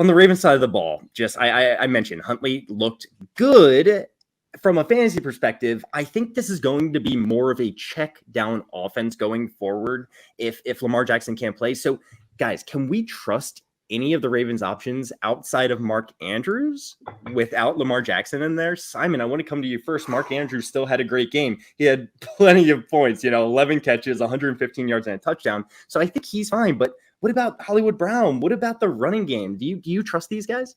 on the Ravens side of the ball, just I mentioned Huntley looked good from a fantasy perspective. I think this is going to be more of a check down offense going forward if Lamar Jackson can't play. So, guys, can we trust any of the Ravens options outside of Mark Andrews without Lamar Jackson in there? Simon, I want to come to you first. Mark Andrews still had a great game. He had plenty of points, 11 catches, 115 yards and a touchdown. So I think he's fine. But what about Hollywood Brown? What about the running game? Do you trust these guys?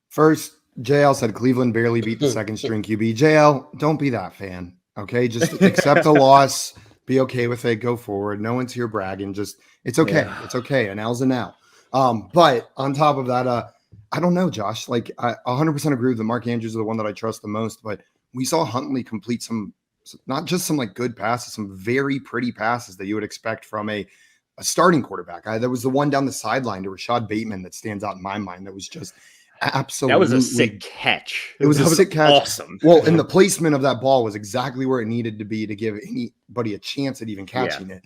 First, JL said Cleveland barely beat the second string QB. JL, don't be that fan. Okay. Just accept a loss. Be okay with it. Go forward. No one's here bragging. It's okay. Yeah. It's okay. An L's an L. But on top of that, I don't know, Josh. Like, I 100% agree with the Mark Andrews is the one that I trust the most. But we saw Huntley complete some, not just some like good passes, some very pretty passes that you would expect from a starting quarterback. There was the one down the sideline to Rashod Bateman that stands out in my mind. That was just absolutely. That was a sick catch. It was a sick catch. Awesome. Well, and the placement of that ball was exactly where it needed to be to give anybody a chance at even catching it.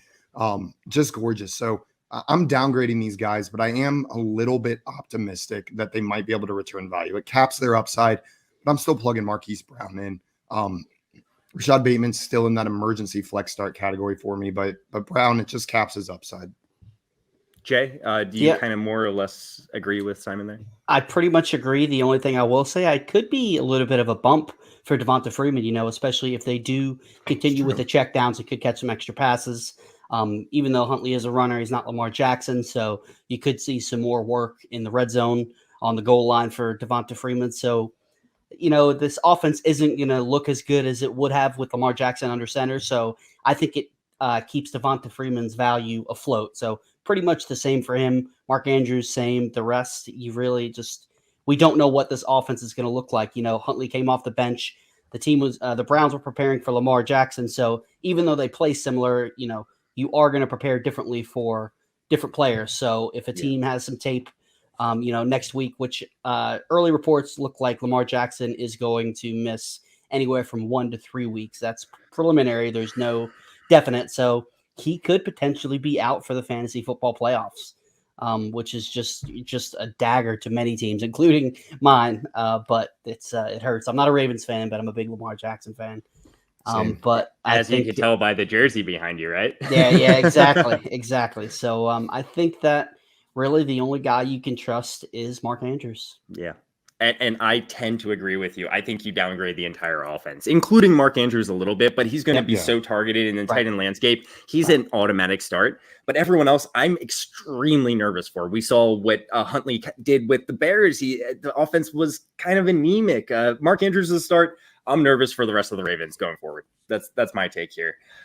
Just gorgeous. So I'm downgrading these guys, but I am a little bit optimistic that they might be able to return value. It caps their upside, but I'm still plugging Marquise Brown in. Rashod Bateman's still in that emergency flex start category for me, but Brown, it just caps his upside. Jay, do you kind of more or less agree with Simon there? I pretty much agree. The only thing I will say, I could be a little bit of a bump for Devonta Freeman, especially if they do continue with the check downs and could catch some extra passes. Even though Huntley is a runner, he's not Lamar Jackson. So you could see some more work in the red zone on the goal line for Devonta Freeman. So, this offense isn't going to look as good as it would have with Lamar Jackson under center. So I think it keeps Devonta Freeman's value afloat. So pretty much the same for him. Mark Andrews, same. The rest, we don't know what this offense is going to look like. Huntley came off the bench. The team was, the Browns were preparing for Lamar Jackson. So even though they play similar, you are going to prepare differently for different players. So if a team has some tape, next week, which early reports look like Lamar Jackson is going to miss anywhere from 1 to 3 weeks. That's preliminary. There's no definite. So he could potentially be out for the fantasy football playoffs, which is just a dagger to many teams, including mine. But it hurts. I'm not a Ravens fan, but I'm a big Lamar Jackson fan. But as you can tell by the jersey behind you, right? Yeah, exactly. So I think that really the only guy you can trust is Mark Andrews. Yeah. And I tend to agree with you. I think you downgrade the entire offense, including Mark Andrews a little bit, but he's going to be so targeted in the tight end landscape. He's an automatic start. But everyone else, I'm extremely nervous for. We saw what Huntley did with the Bears. The offense was kind of anemic. Mark Andrews is a start. I'm nervous for the rest of the Ravens going forward. That's my take here.